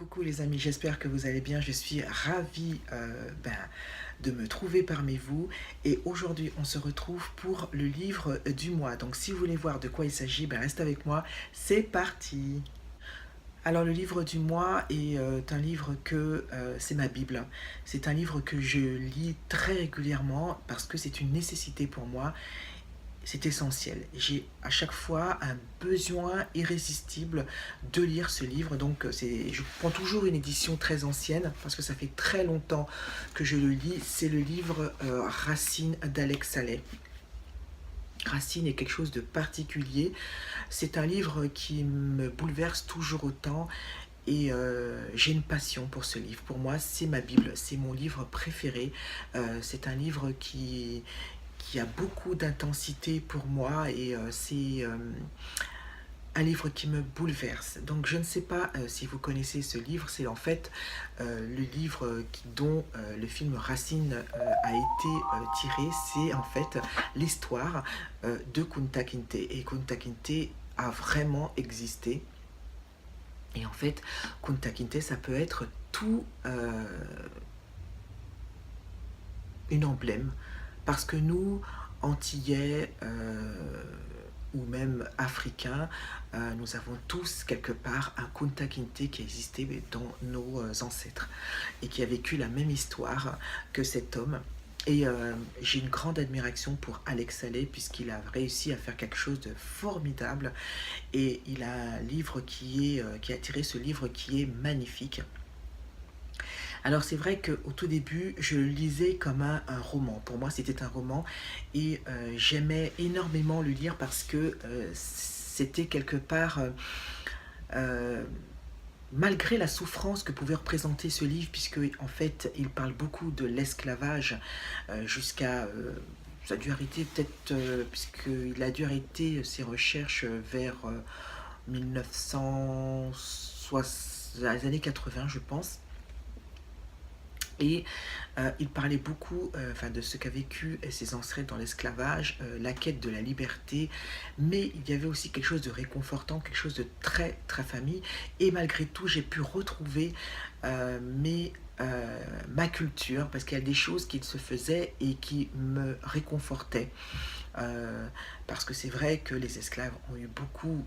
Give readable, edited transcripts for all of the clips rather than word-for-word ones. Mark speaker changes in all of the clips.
Speaker 1: Coucou les amis, j'espère que vous allez bien. Je suis ravie de me trouver parmi vous. Et aujourd'hui, on se retrouve pour le livre du mois. Donc si vous voulez voir de quoi il s'agit, reste avec moi. C'est parti. Alors le livre du mois est un livre c'est ma Bible. C'est un livre que je lis très régulièrement parce que c'est une nécessité pour moi. C'est essentiel. J'ai à chaque fois un besoin irrésistible de lire ce livre. Donc je prends toujours une édition très ancienne parce que ça fait très longtemps que je le lis. C'est le livre Racine d'Alex Saleh. Racine est quelque chose de particulier. C'est un livre qui me bouleverse toujours autant. Et j'ai une passion pour ce livre. Pour moi, c'est ma Bible, c'est mon livre préféré. C'est un livre qui a beaucoup d'intensité pour moi et c'est un livre qui me bouleverse. Donc je ne sais pas si vous connaissez ce livre, c'est en fait le livre dont le film Racine a été tiré, c'est en fait l'histoire de Kunta Kinte. Et Kunta Kinte a vraiment existé. Et en fait, Kunta Kinte, ça peut être tout une emblème. Parce que nous, Antillais ou même Africains, nous avons tous quelque part un Kunta Kinte qui existait dans nos ancêtres et qui a vécu la même histoire que cet homme. Et j'ai une grande admiration pour Alex Saleh puisqu'il a réussi à faire quelque chose de formidable. Et il a un livre qui a tiré ce livre qui est magnifique. Alors c'est vrai qu'au tout début, je le lisais comme un roman. Pour moi, c'était un roman et j'aimais énormément le lire parce que c'était quelque part, euh, malgré la souffrance que pouvait représenter ce livre, puisque en fait, il parle beaucoup de l'esclavage jusqu'à... ça a dû arrêter peut-être, puisqu'il a dû arrêter ses recherches vers 1960, les années 80, je pense. Et il parlait beaucoup de ce qu'a vécu ses ancêtres dans l'esclavage, la quête de la liberté, mais il y avait aussi quelque chose de réconfortant, quelque chose de très très famille. Et malgré tout, j'ai pu retrouver ma culture, parce qu'il y a des choses qui se faisaient et qui me réconfortaient. Euh, Parce que c'est vrai que les esclaves ont eu beaucoup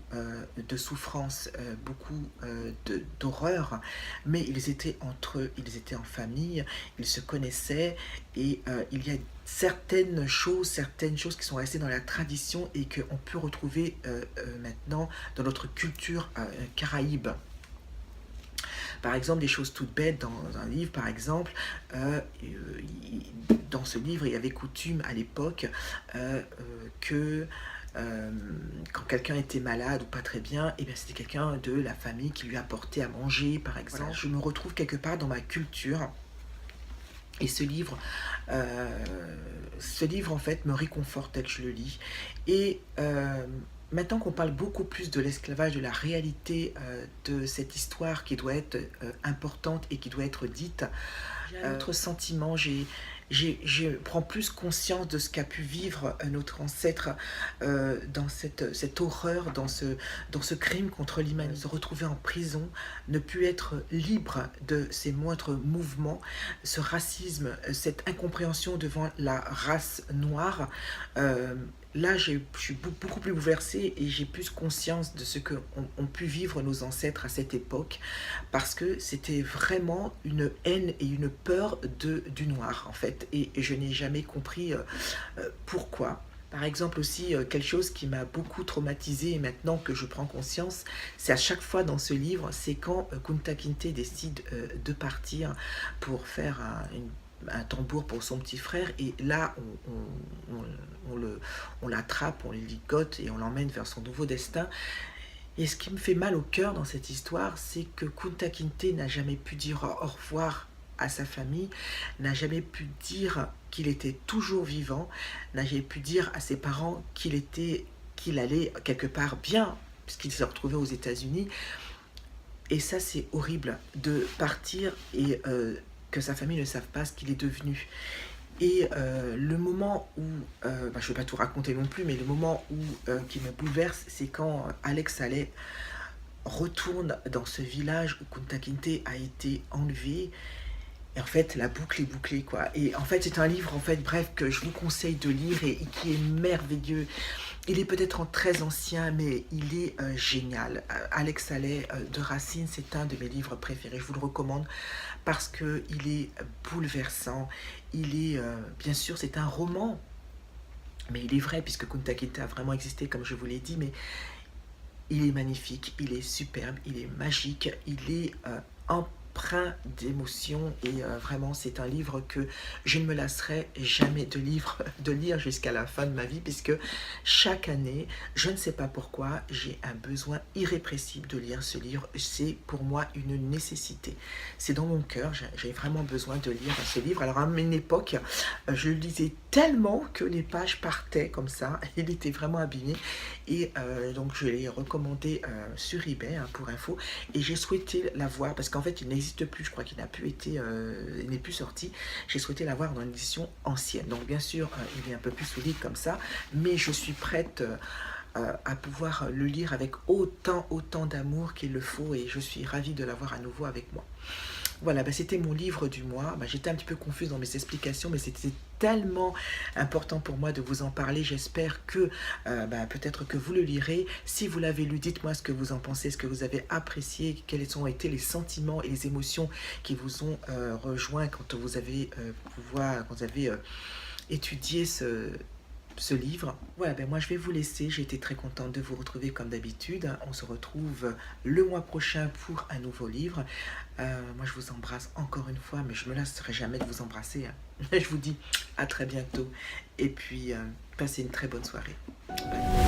Speaker 1: de souffrances, beaucoup d'horreur, mais ils étaient entre eux, ils étaient en famille, ils se connaissaient et il y a certaines choses qui sont restées dans la tradition et qu'on peut retrouver maintenant dans notre culture caraïbe. Par exemple, des choses toutes bêtes dans un livre, par exemple, dans ce livre, il y avait coutume à l'époque que quand quelqu'un était malade ou pas très bien, et bien c'était quelqu'un de la famille qui lui apportait à manger, par exemple. Voilà, je me retrouve quelque part dans ma culture. Et ce livre en fait me réconforte tel que je le lis. Et maintenant qu'on parle beaucoup plus de l'esclavage, de la réalité de cette histoire qui doit être importante et qui doit être dite, j'ai un autre sentiment, je prends plus conscience de ce qu'a pu vivre notre ancêtre dans cette horreur, dans ce crime contre l'humanité. Se retrouver en prison, ne plus être libre de ses moindres mouvements, ce racisme, cette incompréhension devant la race noire. Là, je suis beaucoup plus bouleversée et j'ai plus conscience de ce qu'ont ont pu vivre nos ancêtres à cette époque parce que c'était vraiment une haine et une peur du noir en fait et je n'ai jamais compris pourquoi. Par exemple aussi, quelque chose qui m'a beaucoup traumatisée et maintenant que je prends conscience, c'est à chaque fois dans ce livre, c'est quand Kunta Kinte décide de partir pour faire un tambour pour son petit frère et là on l'attrape, on le ligote et on l'emmène vers son nouveau destin. Et ce qui me fait mal au cœur dans cette histoire, c'est que Kunta Kinte n'a jamais pu dire au revoir à sa famille, n'a jamais pu dire qu'il était toujours vivant, n'a jamais pu dire à ses parents qu'il allait quelque part bien, puisqu'il s'est retrouvé aux États-Unis. Et ça, c'est horrible de partir et que sa famille ne sache pas ce qu'il est devenu. Et le moment où, je ne vais pas tout raconter non plus, mais le moment où qui me bouleverse, c'est quand Alex Saleh retourne dans ce village où Kunta Kinte a été enlevé. Et en fait, la boucle est bouclée, quoi. Et en fait, c'est un livre, en fait, bref, que je vous conseille de lire et qui est merveilleux. Il est peut-être très ancien, mais il est génial. Alex Haley de Racine, c'est un de mes livres préférés. Je vous le recommande parce qu'il est bouleversant. Il est, bien sûr, c'est un roman, mais il est vrai, puisque Kunta Kinte a vraiment existé, comme je vous l'ai dit, mais il est magnifique, il est superbe, il est magique, il est empreint d'émotion et vraiment c'est un livre que je ne me lasserai jamais de lire jusqu'à la fin de ma vie puisque chaque année, je ne sais pas pourquoi, j'ai un besoin irrépressible de lire ce livre. C'est pour moi une nécessité. C'est dans mon cœur, j'ai vraiment besoin de lire ce livre. Alors à une époque, je le lisais tellement que les pages partaient comme ça, il était vraiment abîmé et donc je l'ai recommandé sur eBay hein, pour info et j'ai souhaité l'avoir parce qu'en fait il n'existe plus, je crois qu'il n'a plus été, il n'est plus sorti. J'ai souhaité l'avoir dans une édition ancienne. Donc bien sûr il est un peu plus solide comme ça, mais je suis prête à pouvoir le lire avec autant d'amour qu'il le faut et je suis ravie de l'avoir à nouveau avec moi. Voilà, bah, c'était mon livre du mois. Bah, j'étais un petit peu confuse dans mes explications, mais c'était tellement important pour moi de vous en parler. J'espère que bah, peut-être que vous le lirez. Si vous l'avez lu, dites-moi ce que vous en pensez, ce que vous avez apprécié, quels ont été les sentiments et les émotions qui vous ont rejoint quand vous avez, quand vous avez étudié ce livre. Voilà, ben moi je vais vous laisser. J'ai été très contente de vous retrouver comme d'habitude. On se retrouve le mois prochain pour un nouveau livre. Moi je vous embrasse encore une fois, mais je me lasserai jamais de vous embrasser. Hein. Je vous dis à très bientôt et puis passez une très bonne soirée. Bye.